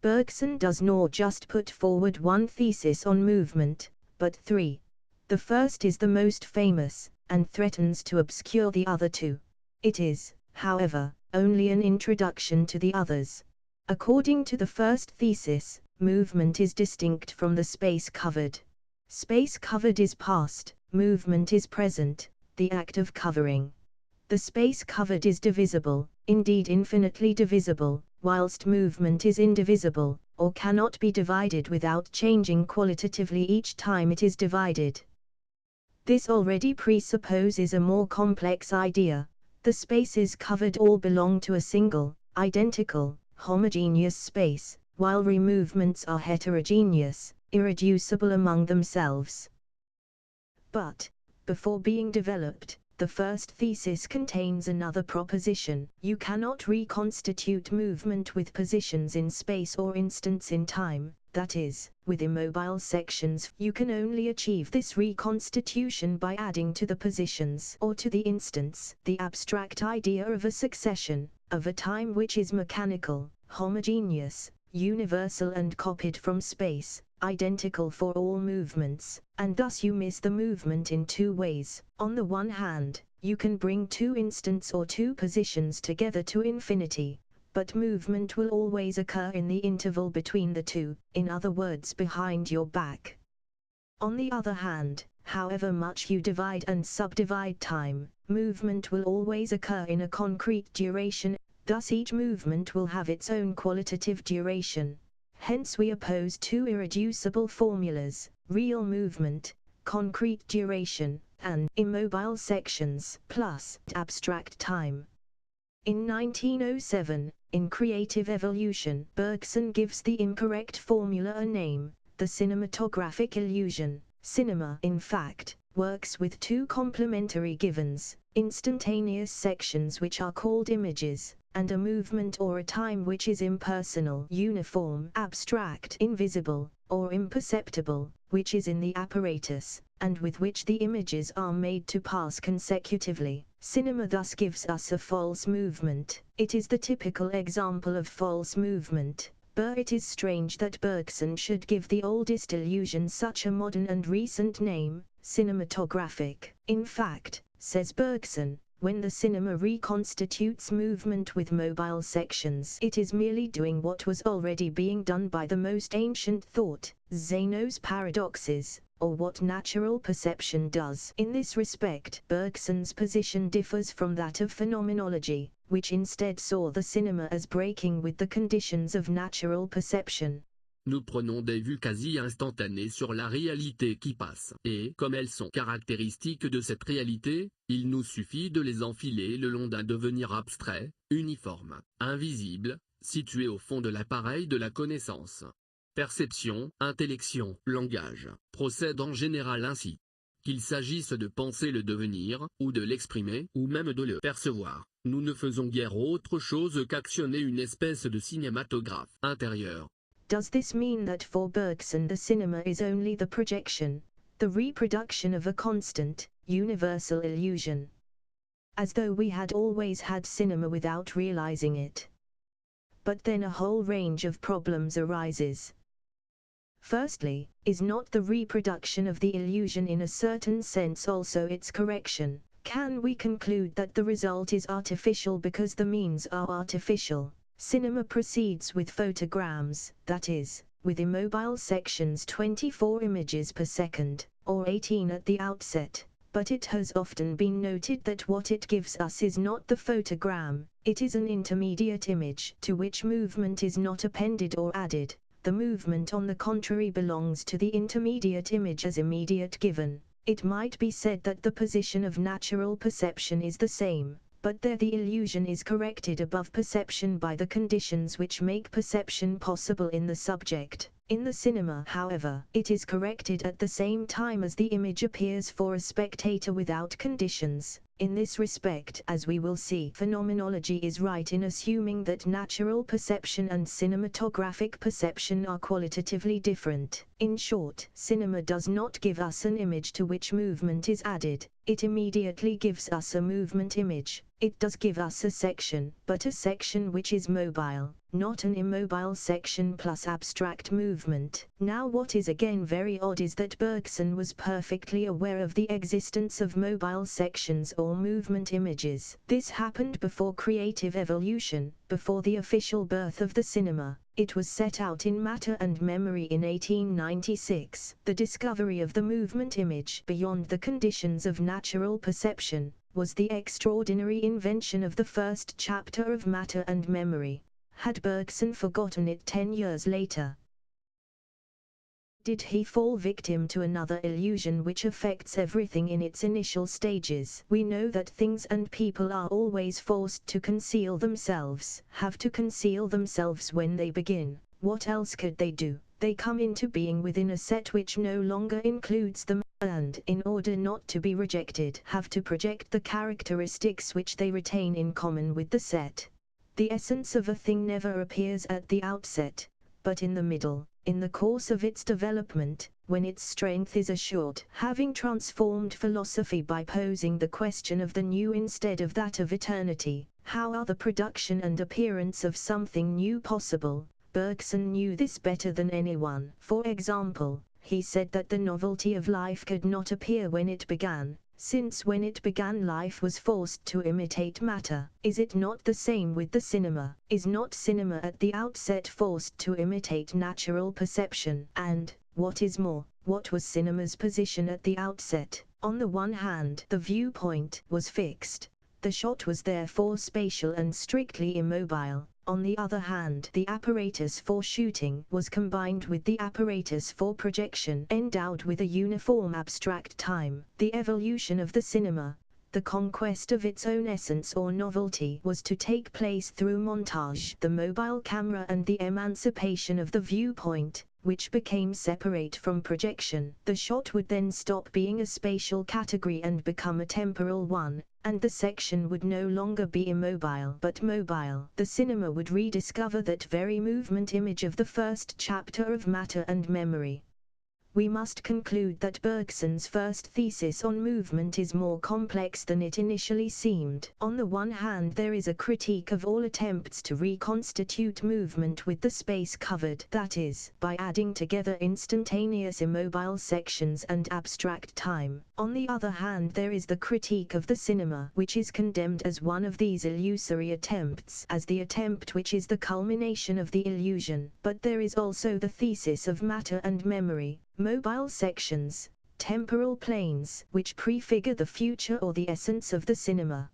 Bergson does not just put forward one thesis on movement, but three. The first is the most famous, and threatens to obscure the other two. It is, however, only an introduction to the others. According to the first thesis, movement is distinct from the space covered. Space covered is past, movement is present, the act of covering. The space covered is divisible, indeed infinitely divisible, whilst movement is indivisible, or cannot be divided without changing qualitatively each time it is divided. This already presupposes a more complex idea. The spaces covered all belong to a single, identical, homogeneous space, while removements are heterogeneous, irreducible among themselves. But, before being developed, the first thesis contains another proposition. You cannot reconstitute movement with positions in space or instants in time, that is, with immobile sections. You can only achieve this reconstitution by adding to the positions or to the instants the abstract idea of a succession, of a time which is mechanical, homogeneous, universal and copied from space, identical for all movements, and thus you miss the movement in two ways. On the one hand, you can bring two instants or two positions together to infinity, but movement will always occur in the interval between the two, in other words behind your back. On the other hand, however much you divide and subdivide time, movement will always occur in a concrete duration, thus each movement will have its own qualitative duration. Hence we oppose two irreducible formulas, real movement, concrete duration, and immobile sections plus abstract time. In 1907, in Creative Evolution, Bergson gives the incorrect formula a name, the cinematographic illusion. Cinema, in fact, works with two complementary givens, instantaneous sections which are called images, and a movement or a time which is impersonal, uniform, abstract, invisible, or imperceptible, which is in the apparatus, and with which the images are made to pass consecutively. Cinema thus gives us a false movement. It is the typical example of false movement. But it is strange that Bergson should give the oldest illusion such a modern and recent name, cinematographic. In fact, says Bergson, when the cinema reconstitutes movement with mobile sections, it is merely doing what was already being done by the most ancient thought, Zeno's paradoxes, or what natural perception does. In this respect, Bergson's position differs from that of phenomenology, which instead saw the cinema as breaking with the conditions of natural perception. Nous prenons des vues quasi instantanées sur la réalité qui passe, et comme elles sont caractéristiques de cette réalité, il nous suffit de les enfiler le long d'un devenir abstrait, uniforme, invisible, situé au fond de l'appareil de la connaissance. Perception, intellection, langage, procèdent en général ainsi. Qu'il s'agisse de penser le devenir, ou de l'exprimer, ou même de le percevoir, nous ne faisons guère autre chose qu'actionner une espèce de cinématographe intérieur. Does this mean that for Bergson the cinema is only the projection, the reproduction of a constant, universal illusion? As though we had always had cinema without realizing it. But then a whole range of problems arises. Firstly, is not the reproduction of the illusion in a certain sense also its correction? Can we conclude that the result is artificial because the means are artificial? Cinema proceeds with photograms, that is, with immobile sections 24 images per second, or 18 at the outset, but it has often been noted that what it gives us is not the photogram, it is an intermediate image to which movement is not appended or added. The movement on the contrary belongs to the intermediate image as immediate given. It might be said that the position of natural perception is the same, but there the illusion is corrected above perception by the conditions which make perception possible in the subject. In the cinema, however, it is corrected at the same time as the image appears for a spectator without conditions. In this respect, as we will see, phenomenology is right in assuming that natural perception and cinematographic perception are qualitatively different. In short, cinema does not give us an image to which movement is added, it immediately gives us a movement image. It does give us a section, but a section which is mobile, not an immobile section plus abstract movement. Now what is again very odd is that Bergson was perfectly aware of the existence of mobile sections or movement images. This happened before creative evolution, before the official birth of the cinema. It was set out in Matter and Memory in 1896. The discovery of the movement image beyond the conditions of natural perception was the extraordinary invention of the first chapter of Matter and Memory. Had Bergson forgotten it 10 years later? Did he fall victim to another illusion which affects everything in its initial stages? We know that things and people are always forced to conceal themselves, have to conceal themselves when they begin. What else could they do? They come into being within a set which no longer includes them, and, in order not to be rejected, have to project the characteristics which they retain in common with the set. The essence of a thing never appears at the outset, but in the middle, in the course of its development, when its strength is assured. Having transformed philosophy by posing the question of the new instead of that of eternity, how are the production and appearance of something new possible? Bergson knew this better than anyone. For example, he said that the novelty of life could not appear when it began, since when it began life was forced to imitate matter. Is it not the same with the cinema? Is not cinema at the outset forced to imitate natural perception? And, what is more, what was cinema's position at the outset? On the one hand, the viewpoint was fixed. The shot was therefore spatial and strictly immobile. On the other hand, the apparatus for shooting was combined with the apparatus for projection, endowed with a uniform abstract time. The evolution of the cinema, the conquest of its own essence or novelty, was to take place through montage, the mobile camera, and the emancipation of the viewpoint, which became separate from projection. The shot would then stop being a spatial category and become a temporal one, and the section would no longer be immobile but mobile. The cinema would rediscover that very movement image of the first chapter of Matter and Memory. We must conclude that Bergson's first thesis on movement is more complex than it initially seemed. On the one hand, there is a critique of all attempts to reconstitute movement with the space covered, that is, by adding together instantaneous immobile sections and abstract time. On the other hand, there is the critique of the cinema, which is condemned as one of these illusory attempts, as the attempt which is the culmination of the illusion. But there is also the thesis of Matter and Memory, mobile sections, temporal planes, which prefigure the future or the essence of the cinema.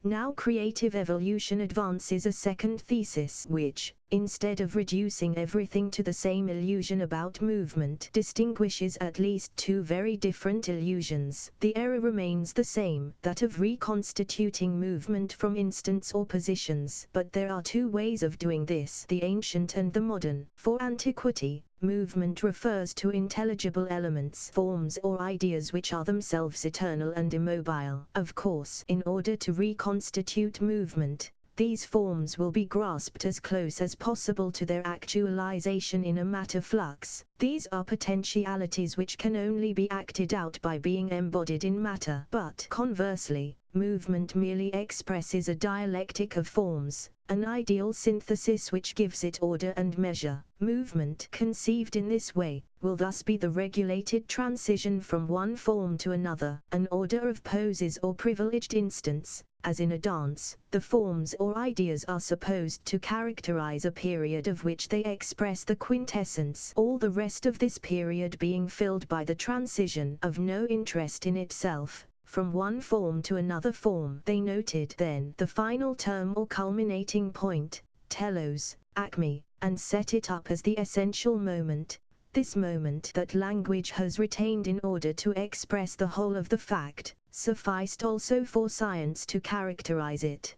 Now creative evolution advances a second thesis which, instead of reducing everything to the same illusion about movement, distinguishes at least two very different illusions. The error remains the same, that of reconstituting movement from instants or positions, but there are two ways of doing this, the ancient and the modern. For antiquity, movement refers to intelligible elements, forms or ideas which are themselves eternal and immobile. Of course, in order to reconstitute movement, these forms will be grasped as close as possible to their actualization in a matter flux. These are potentialities which can only be acted out by being embodied in matter. But conversely, movement merely expresses a dialectic of forms, an ideal synthesis which gives it order and measure. Movement, conceived in this way, will thus be the regulated transition from one form to another, an order of poses or privileged instants. As in a dance, the forms or ideas are supposed to characterize a period of which they express the quintessence, all the rest of this period being filled by the transition, of no interest in itself, from one form to another form. They noted then the final term or culminating point, telos, acme, and set it up as the essential moment, this moment that language has retained in order to express the whole of the fact, sufficed also for science to characterize it.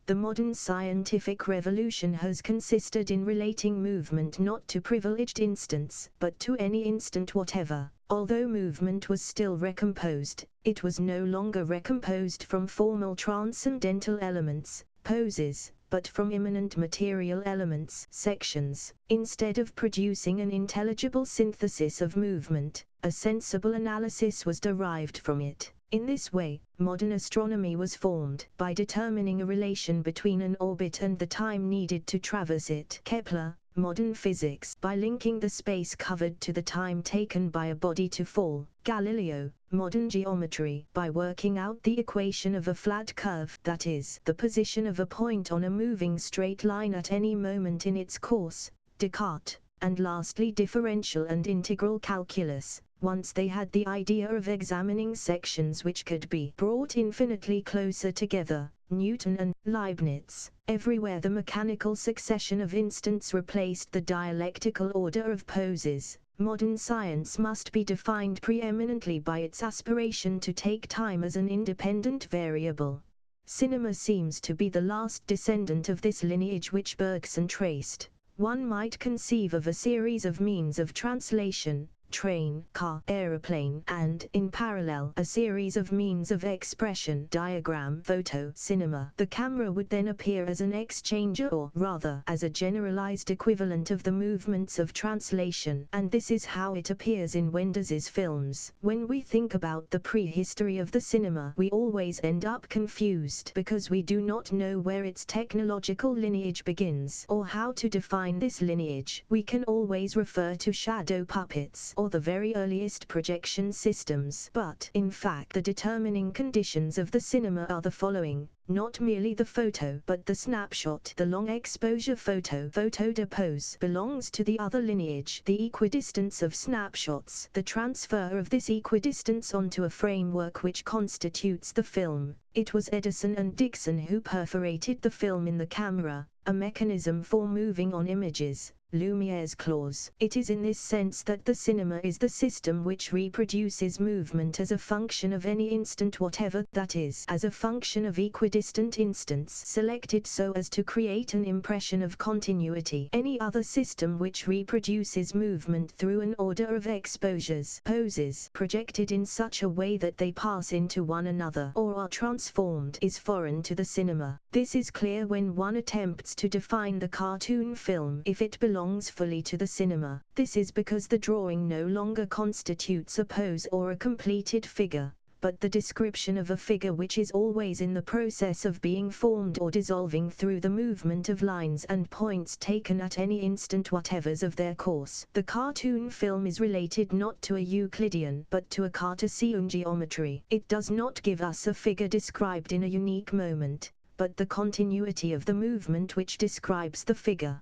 The modern scientific revolution has consisted in relating movement not to privileged instants, but to any instant whatever. Although movement was still recomposed, it was no longer recomposed from formal transcendental elements, poses, but from immanent material elements, sections. Instead of producing an intelligible synthesis of movement, a sensible analysis was derived from it. In this way, modern astronomy was formed by determining a relation between an orbit and the time needed to traverse it. Kepler, modern physics, by linking the space covered to the time taken by a body to fall. Galileo, modern geometry, by working out the equation of a flat curve, that is, the position of a point on a moving straight line at any moment in its course. Descartes, and lastly differential and integral calculus, once they had the idea of examining sections which could be brought infinitely closer together. Newton and Leibniz. Everywhere the mechanical succession of instants replaced the dialectical order of poses. Modern science must be defined preeminently by its aspiration to take time as an independent variable. Cinema seems to be the last descendant of this lineage which Bergson traced. One might conceive of a series of means of translation, train, car, aeroplane, and, in parallel, a series of means of expression, diagram, photo, cinema. The camera would then appear as an exchanger or, rather, as a generalized equivalent of the movements of translation, and this is how it appears in Wenders' films. When we think about the prehistory of the cinema, we always end up confused because we do not know where its technological lineage begins, or how to define this lineage. We can always refer to shadow puppets, or the very earliest projection systems. But, in fact, the determining conditions of the cinema are the following: not merely the photo, but the snapshot. The long exposure photo de pose belongs to the other lineage, the equidistance of snapshots, the transfer of this equidistance onto a framework which constitutes the film. It was Edison and Dixon who perforated the film in the camera, a mechanism for moving on images. Lumiere's clause. It is in this sense that the cinema is the system which reproduces movement as a function of any instant whatever, that is, as a function of equidistant instants selected so as to create an impression of continuity. Any other system which reproduces movement through an order of exposures, poses, projected in such a way that they pass into one another or are transformed, is foreign to the cinema. This is clear when one attempts to define the cartoon film if it belongs fully to the cinema. This is because the drawing no longer constitutes a pose or a completed figure, but the description of a figure which is always in the process of being formed or dissolving through the movement of lines and points taken at any instant whatevers of their course. The cartoon film is related not to a Euclidean but to a Cartesian geometry. It does not give us a figure described in a unique moment, but the continuity of the movement which describes the figure.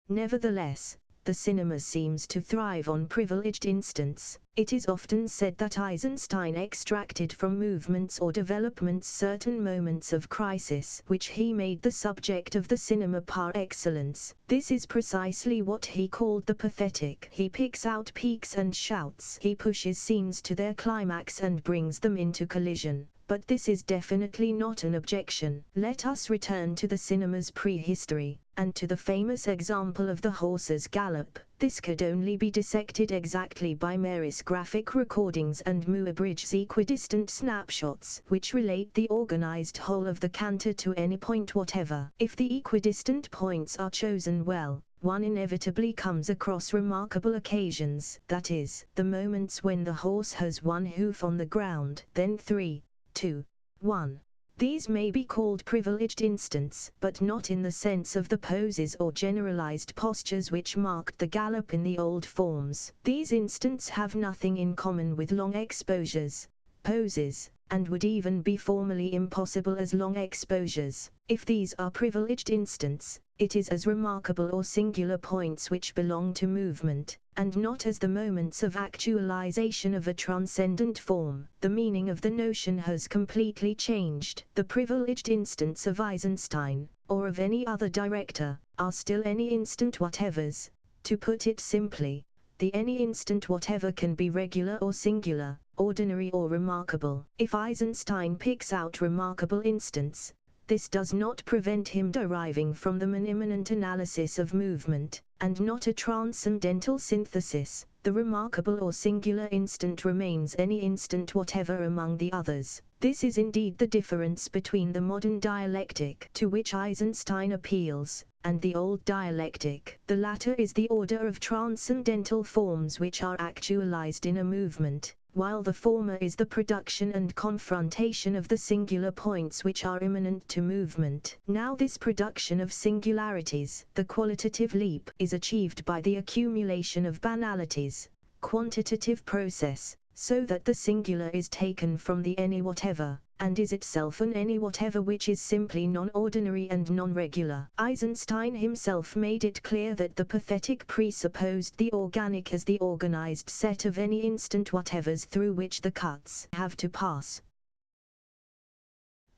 Nevertheless, the cinema seems to thrive on privileged instants. It is often said that Eisenstein extracted from movements or developments certain moments of crisis, which he made the subject of the cinema par excellence. This is precisely what he called the pathetic. He picks out peaks and shouts. He pushes scenes to their climax and brings them into collision. But this is definitely not an objection. Let us return to the cinema's prehistory, and to the famous example of the horse's gallop. This could only be dissected exactly by Maris graphic recordings and Muybridge's equidistant snapshots, which relate the organized whole of the canter to any point whatever. If the equidistant points are chosen well, one inevitably comes across remarkable occasions, that is, the moments when the horse has one hoof on the ground, then 3, 2, 1. These may be called privileged instants, but not in the sense of the poses or generalized postures which marked the gallop in the old forms. These instants have nothing in common with long exposures, poses, and would even be formally impossible as long exposures. If these are privileged instants, it is as remarkable or singular points which belong to movement, and not as the moments of actualization of a transcendent form. The meaning of the notion has completely changed. The privileged instants of Eisenstein, or of any other director, are still any instant whatevers. To put it simply, the any instant whatever can be regular or singular, ordinary or remarkable. If Eisenstein picks out remarkable instants, this does not prevent him deriving from them an immanent analysis of movement, and not a transcendental synthesis. The remarkable or singular instant remains any instant whatever among the others. This is indeed the difference between the modern dialectic, to which Eisenstein appeals, and the old dialectic. The latter is the order of transcendental forms which are actualized in a movement, while the former is the production and confrontation of the singular points which are immanent to movement. Now this production of singularities, the qualitative leap, is achieved by the accumulation of banalities, quantitative process, so that the singular is taken from the any whatever, and is itself an any whatever which is simply non-ordinary and non-regular. Eisenstein himself made it clear that the pathetic presupposed the organic as the organized set of any instant whatevers through which the cuts have to pass.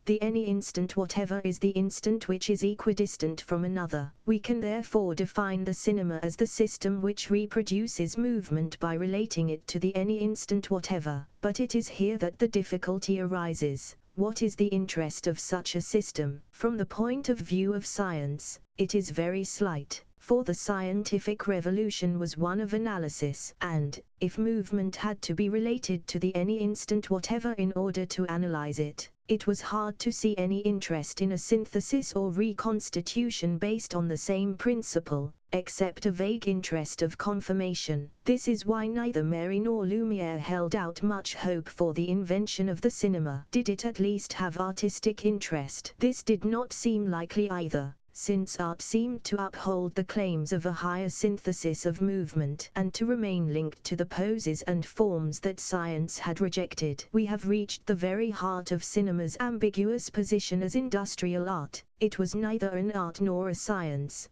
The any instant whatever is the instant which is equidistant from another. We can therefore define the cinema as the system which reproduces movement by relating it to the any instant whatever. But it is here that the difficulty arises. What is the interest of such a system? From the point of view of science, it is very slight. For the scientific revolution was one of analysis, and, if movement had to be related to the any instant whatever in order to analyze it, it was hard to see any interest in a synthesis or reconstitution based on the same principle, except a vague interest of confirmation. This is why neither Mary nor Lumiere held out much hope for the invention of the cinema. Did it at least have artistic interest? This did not seem likely either, since art seemed to uphold the claims of a higher synthesis of movement and to remain linked to the poses and forms that science had rejected. We have reached the very heart of cinema's ambiguous position as industrial art. It was neither an art nor a science.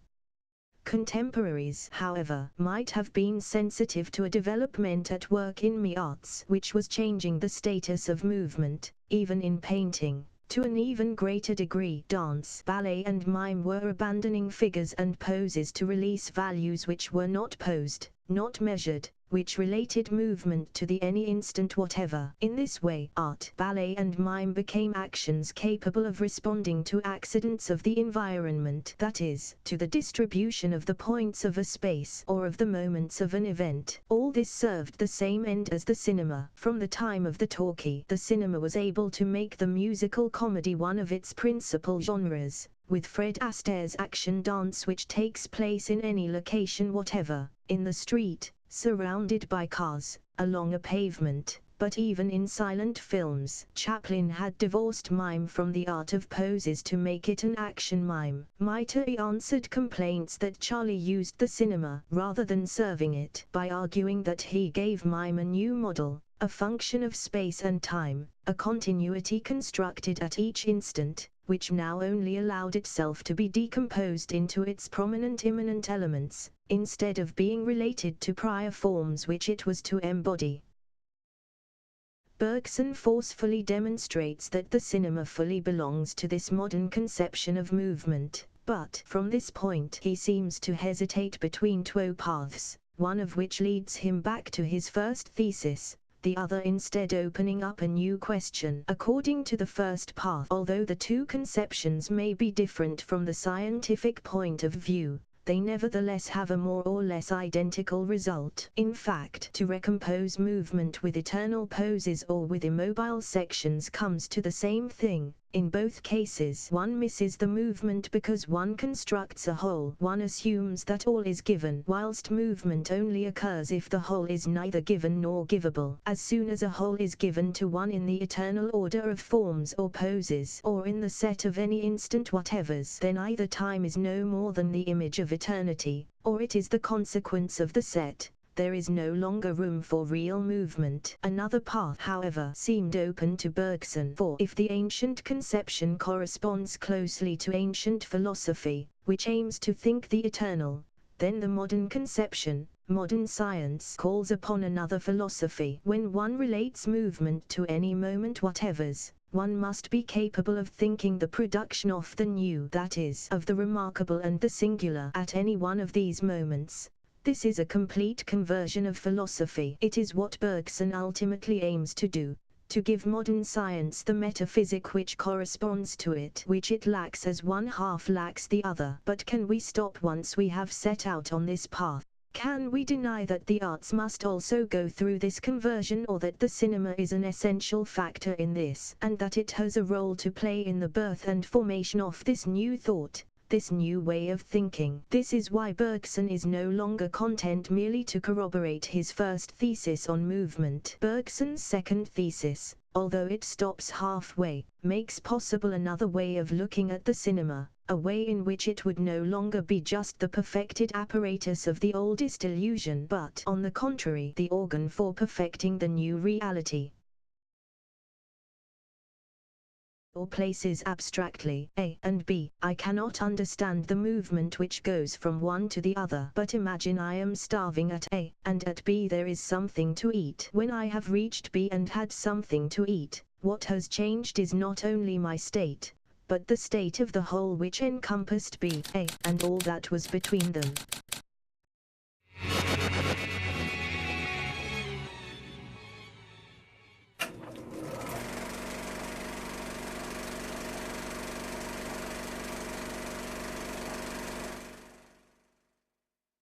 Contemporaries, however, might have been sensitive to a development at work in the arts which was changing the status of movement, even in painting. To an even greater degree, dance, ballet and mime were abandoning figures and poses to release values which were not posed, not measured, which related movement to the any instant whatever. In this way, art, ballet and mime became actions capable of responding to accidents of the environment, that is, to the distribution of the points of a space or of the moments of an event. All this served the same end as the cinema. From the time of the talkie, the cinema was able to make the musical comedy one of its principal genres, with Fred Astaire's action dance which takes place in any location whatever, in the street, surrounded by cars, along a pavement. But even in silent films, Chaplin had divorced mime from the art of poses to make it an action mime. Maiteri answered complaints that Charlie used the cinema rather than serving it by arguing that he gave mime a new model, a function of space and time, a continuity constructed at each instant, which now only allowed itself to be decomposed into its prominent immanent elements, instead of being related to prior forms which it was to embody. Bergson forcefully demonstrates that the cinema fully belongs to this modern conception of movement, but from this point he seems to hesitate between two paths, one of which leads him back to his first thesis, the other instead opening up a new question. According to the first path, although the two conceptions may be different from the scientific point of view, they nevertheless have a more or less identical result. In fact, to recompose movement with eternal poses or with immobile sections comes to the same thing. In both cases, one misses the movement because one constructs a whole. One assumes that all is given, whilst movement only occurs if the whole is neither given nor givable. As soon as a whole is given to one in the eternal order of forms or poses, or in the set of any instant whatevers, then either time is no more than the image of eternity, or it is the consequence of the set. There is no longer room for real movement. Another path, however, seemed open to Bergson, for if the ancient conception corresponds closely to ancient philosophy, which aims to think the eternal, then the modern conception, modern science, calls upon another philosophy. When one relates movement to any moment whatevers, one must be capable of thinking the production of the new, that is, of the remarkable and the singular, at any one of these moments. This is a complete conversion of philosophy. It is what Bergson ultimately aims to do, to give modern science the metaphysic which corresponds to it, which it lacks as one half lacks the other. But can we stop once we have set out on this path? Can we deny that the arts must also go through this conversion, or that the cinema is an essential factor in this, and that it has a role to play in the birth and formation of this new thought, this new way of thinking? This is why Bergson is no longer content merely to corroborate his first thesis on movement. Bergson's second thesis, although it stops halfway, makes possible another way of looking at the cinema, a way in which it would no longer be just the perfected apparatus of the oldest illusion, but, on the contrary, the organ for perfecting the new reality. Or places abstractly A and B. I cannot understand the movement which goes from one to the other. But imagine I am starving at A, and at B there is something to eat. When I have reached B and had something to eat, what has changed is not only my state, but the state of the whole which encompassed B, A, and all that was between them.